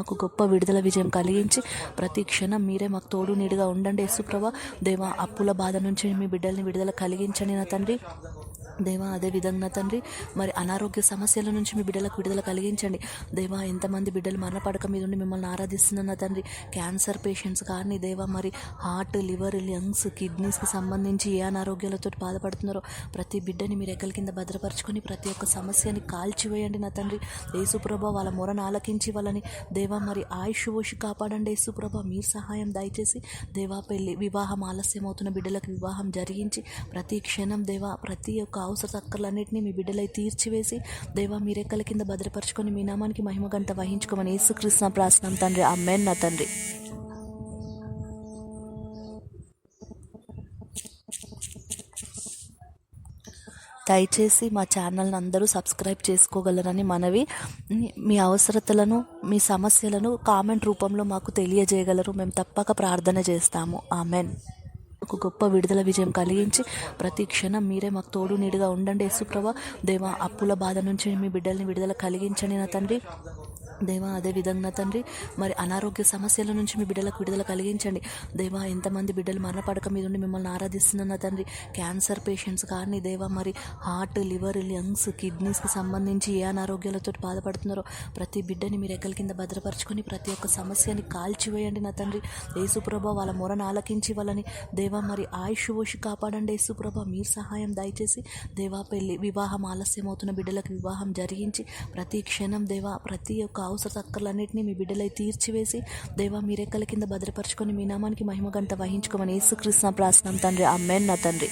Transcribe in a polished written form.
మాకు గొప్ప విడుదల విజయం కలిగించి ప్రతి క్షణం మీరే మాకు తోడు నీడుగా ఉండండి యేసుప్రభా. దేవా, అప్పుల బాధ నుంచి మీ బిడ్డల్ని విడుదల కలిగించండి నా తండ్రి. దేవా, అదే విధంగా తండ్రి మరి అనారోగ్య సమస్యల నుంచి మీ బిడ్డలకు విడుదల కలిగించండి. దేవా, ఎంతమంది బిడ్డలు మరణపడక మీద ఉండి మిమ్మల్ని ఆరాధిస్తున్న తండ్రి. క్యాన్సర్ పేషెంట్స్ కానీ దేవా, మరి హార్ట్, లివర్, లంగ్స్, కిడ్నీస్కి సంబంధించి ఏ అనారోగ్యాలతో బాధపడుతున్నారో ప్రతి బిడ్డని మీరు ఎక్కల కింద భద్రపరచుకొని ప్రతి ఒక్క సమస్యని కాల్చివేయండి నా తండ్రి. యేసుప్రభా, వాళ్ళ మొరను ఆలకించి వాళ్ళని దేవా మరి ఆయుష్ పోషి కాపాడండి యేసుప్రభా. మీరు సహాయం దయచేసి దేవా, వివాహం ఆలస్యం అవుతున్న బిడ్డలకు వివాహం జరిగించి ప్రతి క్షణం దేవా ప్రతి ఒక్క అవసర అక్కర్లన్నింటినీ మీ బిడ్డలై తీర్చివేసి దేవా మీరెక్కల కింద భద్రపరచుకొని మీ నామానికి మహిమ గంట వహించుకోమని యేసుక్రీస్తు ప్రార్థన తండ్రి. ఆమేన్ నా తండ్రి. దయచేసి మా ఛానల్ని అందరూ సబ్స్క్రైబ్ చేసుకోగలరని మనవి. మీ అవసరతలను, మీ సమస్యలను కామెంట్ రూపంలో మాకు తెలియజేయగలరు. మేము తప్పక ప్రార్థన చేస్తాము. ఆమెన్. ఒక గొప్ప విడుదల విజయం కలిగించి ప్రతి క్షణం మీరే మాకు తోడు నీడుగా ఉండండి యేసుప్రభా. దేవా, అప్పుల బాధ నుంచి మీ బిడ్డల్ని విడుదల కలిగించండి నా తండ్రి. దేవా, అదే విధంగా తండ్రి మరి అనారోగ్య సమస్యల నుంచి మీ బిడ్డలకు విడుదల కలిగించండి. దేవా, ఎంతమంది బిడ్డలు మరణపడక మీద ఉండి మిమ్మల్ని ఆరాధిస్తున్న తండ్రి. క్యాన్సర్ పేషెంట్స్ కానీ దేవా, మరి హార్ట్, లివర్, లంగ్స్, కిడ్నీస్కి సంబంధించి ఏ అనారోగ్యాలతో బాధపడుతున్నారో ప్రతి బిడ్డని మీరు ఎక్కల కింద భద్రపరచుకొని ప్రతి ఒక్క సమస్యని కాల్చివేయండి నా తండ్రి. యేసుప్రభా, వాళ్ళ మొరను ఆలకించి వాళ్ళని దేవా మరి ఆయుష్ పోషి కాపాడండి యేసుప్రభా. మీరు సహాయం దయచేసి దేవా వివాహం ఆలస్యం అవుతున్న బిడ్డలకు వివాహం జరిగించి ప్రతి క్షణం దేవా ప్రతి ఒక్క అవసర అక్కర్లన్నింటినీ మీ బిడ్డలై తీర్చివేసి దేవా మీరెక్కల కింద భద్రపరచుకొని మీ నామానికి మహిమ గంట వహించుకోమని యేసుక్రీస్తు ప్రార్థన తండ్రి. ఆమేన్ నా తండ్రి.